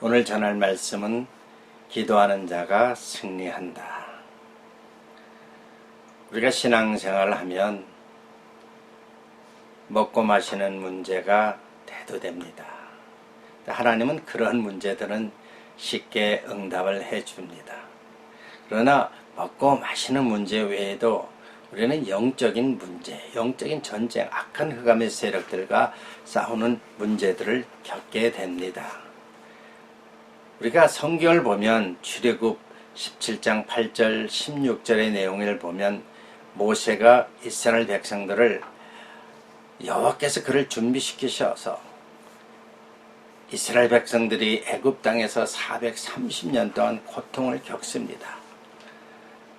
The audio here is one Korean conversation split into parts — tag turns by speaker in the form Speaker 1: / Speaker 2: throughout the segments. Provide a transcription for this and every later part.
Speaker 1: 오늘 전할 말씀은 기도하는 자가 승리한다. 우리가 신앙생활을 하면 먹고 마시는 문제가 대두됩니다. 하나님은 그런 문제들은 쉽게 응답을 해줍니다. 그러나 먹고 마시는 문제 외에도 우리는 영적인 문제, 영적인 전쟁, 악한 흑암의 세력들과 싸우는 문제들을 겪게 됩니다. 우리가 성경을 보면 출애굽 17장 8절 16절의 내용을 보면 모세가 이스라엘 백성들을 여호와께서 그를 준비시키셔서 이스라엘 백성들이 애굽 땅에서 430년 동안 고통을 겪습니다.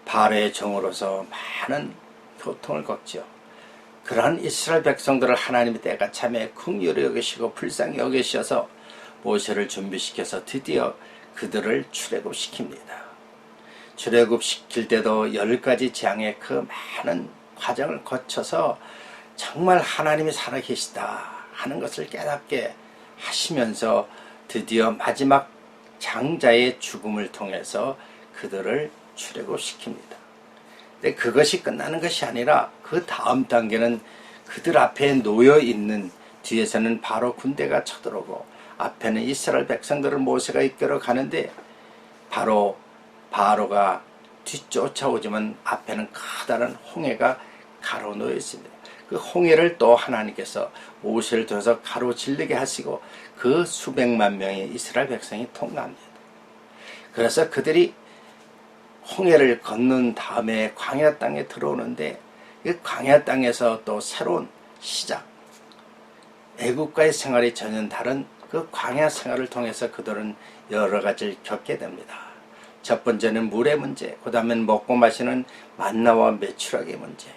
Speaker 1: 바로의 종으로서 많은 고통을 겪죠. 그러한 이스라엘 백성들을 하나님이 때가 참에 긍휼히 여기시고 불쌍히 여기셔서 모세를 준비시켜서 드디어 그들을 출애굽시킵니다. 출애굽시킬 때도 10가지 재앙의 그 많은 과정을 거쳐서 정말 하나님이 살아계시다 하는 것을 깨닫게 하시면서 드디어 마지막 장자의 죽음을 통해서 그들을 출애굽시킵니다. 근데 그것이 끝나는 것이 아니라 그 다음 단계는 그들 앞에 놓여 있는 뒤에서는 바로 군대가 쳐들어오고 앞에는 이스라엘 백성들을 모세가 이끌어 가는데 바로가 뒤쫓아오지만 앞에는 커다란 홍해가 가로놓여 있습니다. 그 홍해를 또 하나님께서 모세를 통해서 가로질르게 하시고 그 수백만 명의 이스라엘 백성이 통과합니다. 그래서 그들이 홍해를 건넌 다음에 광야 땅에 들어오는데 이 광야 땅에서 또 새로운 시작, 애국과의 생활이 전혀 다른 그 광야 생활을 통해서 그들은 여러 가지를 겪게 됩니다. 첫 번째는 물의 문제, 그 다음엔 먹고 마시는 만나와 메추라기의 문제.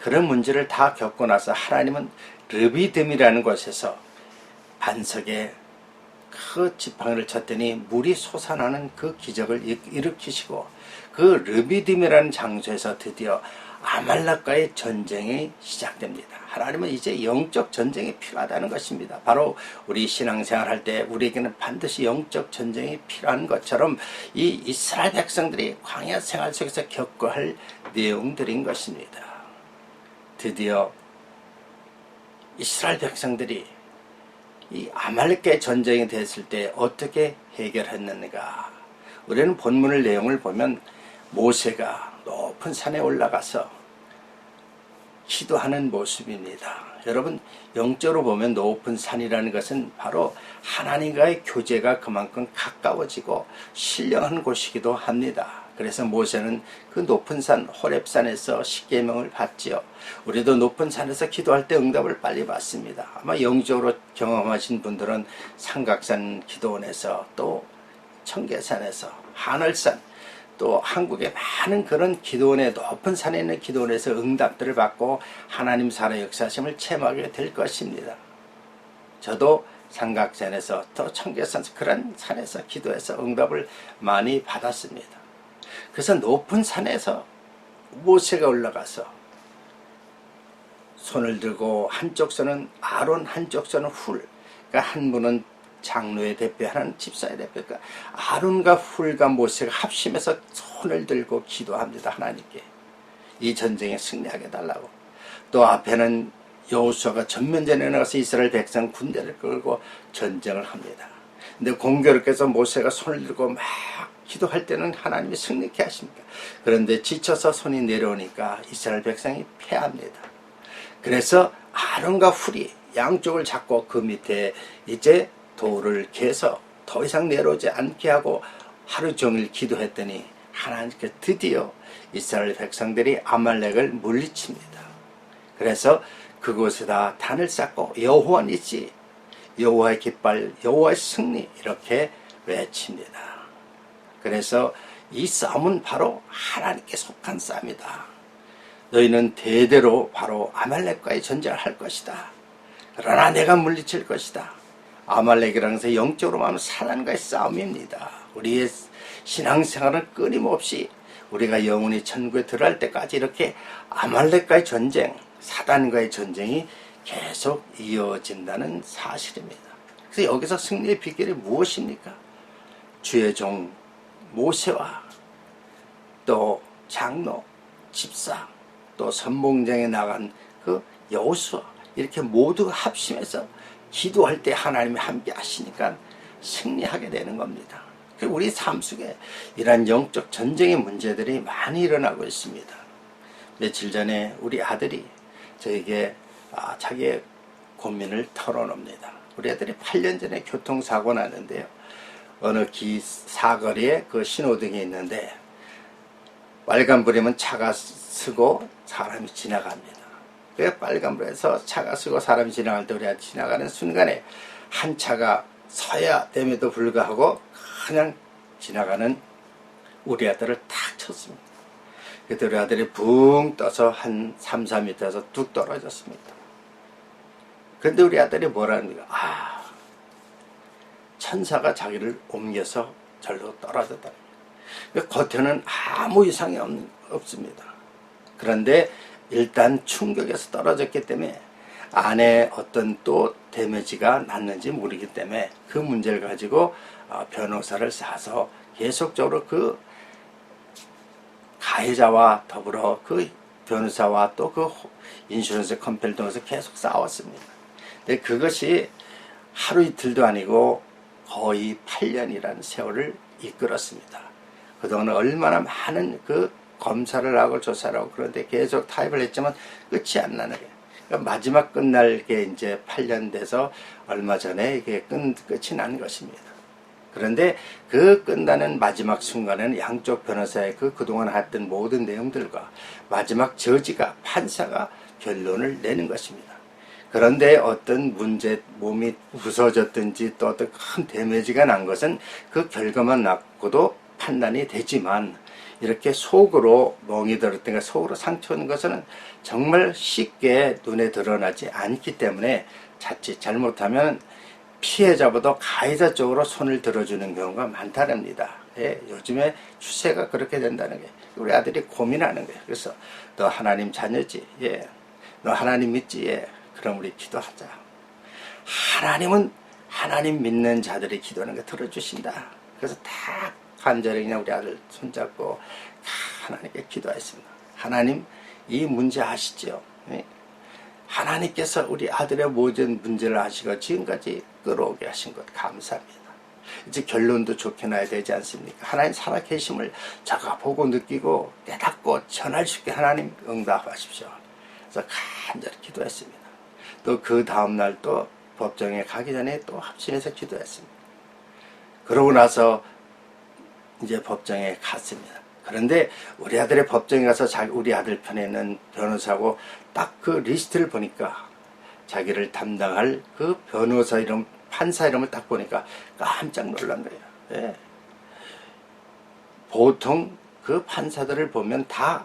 Speaker 1: 그런 문제를 다 겪고 나서 하나님은 르비딤이라는 곳에서 반석에 그 지팡이를 쳤더니 물이 솟아나는 그 기적을 일으키시고 그 르비딤이라는 장소에서 드디어 아말렉과의 전쟁이 시작됩니다. 하나님은 이제 영적 전쟁이 필요하다는 것입니다. 바로 우리 신앙생활 할 때 우리에게는 반드시 영적 전쟁이 필요한 것처럼 이 이스라엘 백성들이 광야 생활 속에서 겪어야 할 내용들인 것입니다. 드디어 이스라엘 백성들이 이 아말렉과의 전쟁이 됐을 때 어떻게 해결했는가? 우리는 본문의 내용을 보면 모세가 높은 산에 올라가서 기도하는 모습입니다. 여러분, 영적으로 보면 높은 산이라는 것은 바로 하나님과의 교제가 그만큼 가까워지고 신령한 곳이기도 합니다. 그래서 모세는 그 높은 산 호렙산에서 십계명을 받지요. 우리도 높은 산에서 기도할 때 응답을 빨리 받습니다. 아마 영적으로 경험하신 분들은 삼각산 기도원에서 또 청계산에서 하늘산 또 한국의 많은 그런 기도원에 높은 산에 있는 기도원에서 응답들을 받고 하나님 살아 역사심을 체험하게 될 것입니다. 저도 삼각산에서 또 청계산 그런 산에서 기도해서 응답을 많이 받았습니다. 그래서 높은 산에서 모세가 올라가서 손을 들고 한쪽 손은 아론 한쪽 손은 훌, 그러니까 한 분은 장로의 대표, 하나는 집사의 대표. 그러니까 아론과 훌과 모세가 합심해서 손을 들고 기도합니다. 하나님께 이 전쟁에 승리하게 달라고. 또 앞에는 여호수아가 전면전에 나가서 이스라엘 백성 군대를 끌고 전쟁을 합니다. 근데 공교롭게서 모세가 손을 들고 막 기도할 때는 하나님이 승리케 하십니다. 그런데 지쳐서 손이 내려오니까 이스라엘 백성이 패합니다. 그래서 아론과 훌이 양쪽을 잡고 그 밑에 이제 돌을 개서 더 이상 내려오지 않게 하고 하루 종일 기도했더니 하나님께 드디어 이스라엘 백성들이 아말렉을 물리칩니다. 그래서 그곳에다 단을 쌓고 여호와 니시, 여호와의 깃발, 여호와의 승리 이렇게 외칩니다. 그래서 이 싸움은 바로 하나님께 속한 싸움이다. 너희는 대대로 바로 아말렉과의 전쟁을 할 것이다. 그러나 내가 물리칠 것이다. 아말렉이라는 것은 영적으로 말하면 사단과의 싸움입니다. 우리의 신앙생활은 끊임없이 우리가 영원히 천국에 들어갈 때까지 이렇게 아말렉과의 전쟁, 사단과의 전쟁이 계속 이어진다는 사실입니다. 그래서 여기서 승리의 비결이 무엇입니까? 주의 종 모세와 또 장로, 집사, 또 선봉장에 나간 그 여호수아 이렇게 모두가 합심해서 기도할 때 하나님이 함께 하시니까 승리하게 되는 겁니다. 우리 삶 속에 이러한 영적 전쟁의 문제들이 많이 일어나고 있습니다. 며칠 전에 우리 아들이 저에게 자기의 고민을 털어놓습니다. 우리 아들이 8년 전에 교통사고 났는데요. 어느 사거리에 그 신호등이 있는데 빨간불이면 차가 쓰고 사람이 지나갑니다. 그 빨간불에서 차가 쓰고 사람이 지나갈 때 우리가 지나가는 순간에 한 차가 서야 됨에도 불구하고 그냥 지나가는 우리 아들을 탁 쳤습니다. 그때 우리 아들이 붕 떠서 한 3, 4m에서 뚝 떨어졌습니다. 그런데 우리 아들이 뭐라는 거야? 천사가 자기를 옮겨서 절로 떨어졌다. 겉에는 아무 이상이 없습니다. 그런데 일단 충격에서 떨어졌기 때문에 안에 어떤 또 데미지가 났는지 모르기 때문에 그 문제를 가지고 변호사를 사서 계속적으로 그 가해자와 더불어 그 변호사와 또 그 인슈런스 컴퍼니를 통해서 계속 싸웠습니다. 근데 그것이 하루 이틀도 아니고 거의 8년이라는 세월을 이끌었습니다. 그동안 얼마나 많은 그 검사를 하고 조사를 하고 그런데 계속 타협을 했지만 끝이 안 나는 거예요. 그러니까 마지막 끝날 게 이제 8년 돼서 얼마 전에 이게 끝이 난 것입니다. 그런데 그 끝나는 마지막 순간에는 양쪽 변호사의 그동안 했던 모든 내용들과 마지막 저지가 판사가 결론을 내는 것입니다. 그런데 어떤 문제, 몸이 부서졌든지 또 어떤 큰 데미지가 난 것은 그 결과만 낳고도 판단이 되지만 이렇게 속으로 멍이 들었던가 속으로 상처는 것은 정말 쉽게 눈에 드러나지 않기 때문에 자칫 잘못하면 피해자보다 가해자 쪽으로 손을 들어주는 경우가 많다랍니다. 예, 요즘에 추세가 그렇게 된다는 게 우리 아들이 고민하는 거예요. 그래서 너 하나님 자녀지? 예. 너 하나님 믿지? 예. 그럼 우리 기도하자. 하나님은 하나님 믿는 자들이 기도하는 거 들어주신다. 그래서 다 간절히 그냥 우리 아들 손잡고 하나님께 기도했습니다. 하나님 이 문제 아시죠? 예? 하나님께서 우리 아들의 모든 문제를 아시고 지금까지 끌어오게 하신 것 감사합니다. 이제 결론도 좋게 나야 되지 않습니까? 하나님 살아계심을 제가 보고 느끼고 깨닫고 전할 수 있게 하나님 응답하십시오. 그래서 간절히 기도했습니다. 또 그 다음날 또 법정에 가기 전에 또 합심해서 기도했습니다. 그러고 나서 이제 법정에 갔습니다. 그런데 우리 아들의 법정에 가서 우리 아들 편에 있는 변호사하고 딱 그 리스트를 보니까 자기를 담당할 그 변호사 이름, 판사 이름을 딱 보니까 깜짝 놀란 거예요. 예. 보통 그 판사들을 보면 다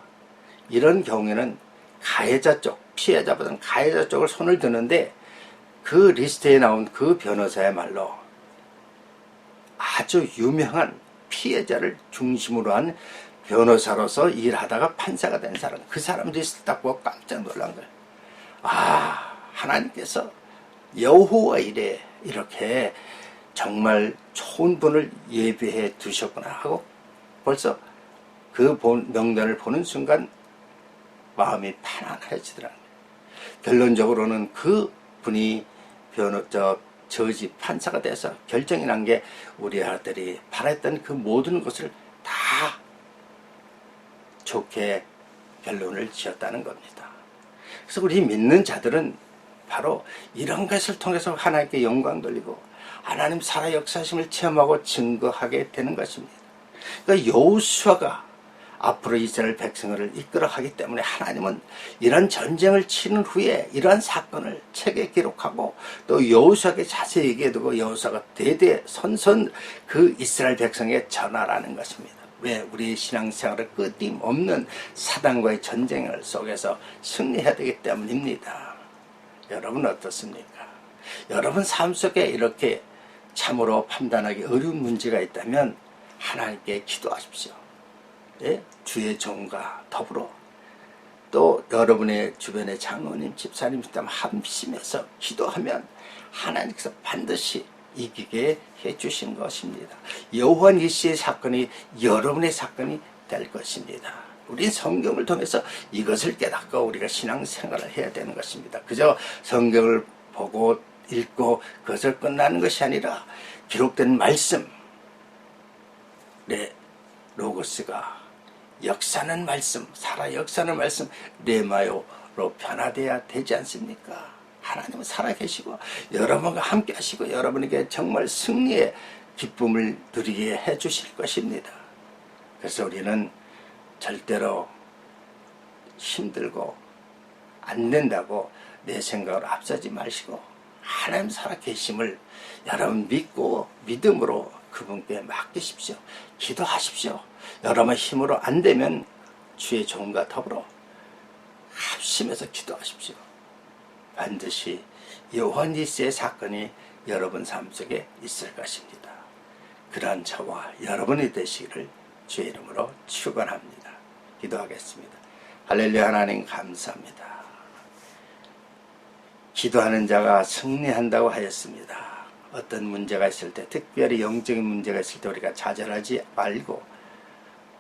Speaker 1: 이런 경우에는 가해자 쪽, 피해자보다는 가해자 쪽을 손을 드는데 그 리스트에 나온 그 변호사야말로 아주 유명한 피해자를 중심으로 한 변호사로서 일하다가 판사가 된 사람, 그 사람 리스트 딱 보고 깜짝 놀란 거예요. 하나님께서 여호와 이래 이렇게 정말 좋은 분을 예비해 두셨구나 하고 벌써 그 명단을 보는 순간 마음이 편안해지더라고요. 결론적으로는 그 분이 저지 판사가 돼서 결정이 난 게 우리 아들이 바랬던 그 모든 것을 다 좋게 결론을 지었다는 겁니다. 그래서 우리 믿는 자들은 바로 이런 것을 통해서 하나님께 영광 돌리고 하나님 살아 역사심을 체험하고 증거하게 되는 것입니다. 그러니까 여호수아가 앞으로 이스라엘 백성을 이끌어가기 때문에 하나님은 이런 전쟁을 치른 후에 이러한 사건을 책에 기록하고 또 여호수아에게 자세히 얘기해두고 여호수아가 대대 선선 그 이스라엘 백성에 전하라는 것입니다. 왜? 우리의 신앙생활을 끊임없는 사단과의 전쟁 속에서 승리해야 되기 때문입니다. 여러분 어떻습니까? 여러분 삶 속에 이렇게 참으로 판단하기 어려운 문제가 있다면 하나님께 기도하십시오. 예? 주의 종과 더불어 또 여러분의 주변의 장로님, 집사님 있다면 합심해서 기도하면 하나님께서 반드시 이기게 해주신 것입니다. 여호와 니시의 사건이 여러분의 사건이 될 것입니다. 우린 성경을 통해서 이것을 깨닫고 우리가 신앙생활을 해야 되는 것입니다. 그저 성경을 보고 읽고 그것을 끝나는 것이 아니라 기록된 말씀, 로고스가 역사는 말씀, 살아 역사는 말씀, 레마요로 변화되어야 되지 않습니까? 하나님은 살아계시고 여러분과 함께 하시고 여러분에게 정말 승리의 기쁨을 누리게 해주실 것입니다. 그래서 우리는 절대로 힘들고 안 된다고 내 생각을 앞서지 마시고 하나님 살아계심을 여러분 믿고 믿음으로 그분께 맡기십시오. 기도하십시오. 여러분 힘으로 안 되면 주의 종과 더불어 합심해서 기도하십시오. 반드시 여호와 니시의 사건이 여러분 삶 속에 있을 것입니다. 그러한 저와 여러분이 되시기를 주의 이름으로 축원합니다. 기도하겠습니다. 할렐루야. 하나님 감사합니다. 기도하는 자가 승리한다고 하였습니다. 어떤 문제가 있을 때, 특별히 영적인 문제가 있을 때 우리가 좌절하지 말고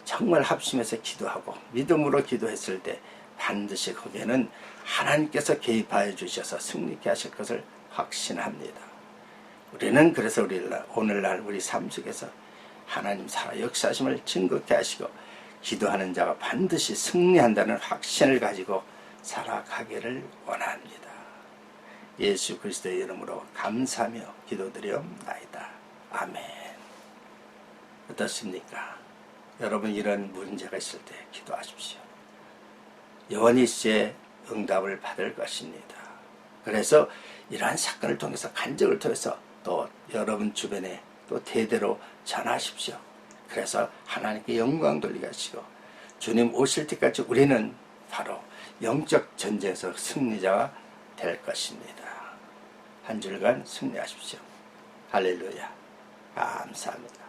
Speaker 1: 정말 합심해서 기도하고 믿음으로 기도했을 때 반드시 거기에는 하나님께서 개입하여 주셔서 승리케 하실 것을 확신합니다. 우리는 그래서 오늘날 우리 삶 속에서 하나님 살아 역사하심을 증거케 하시고 기도하는 자가 반드시 승리한다는 확신을 가지고 살아가기를 원합니다. 예수 그리스도의 이름으로 감사하며 기도드리옵나이다. 아멘. 어떻습니까? 여러분 이런 문제가 있을 때 기도하십시오. 여호와 니시의 응답을 받을 것입니다. 그래서 이러한 사건을 통해서 간증을 통해서 또 여러분 주변에 또 대대로 전하십시오. 그래서 하나님께 영광 돌리게 하시고 주님 오실 때까지 우리는 바로 영적 전쟁에서 승리자가 될 것입니다. 한 주간 승리하십시오. 할렐루야. 감사합니다.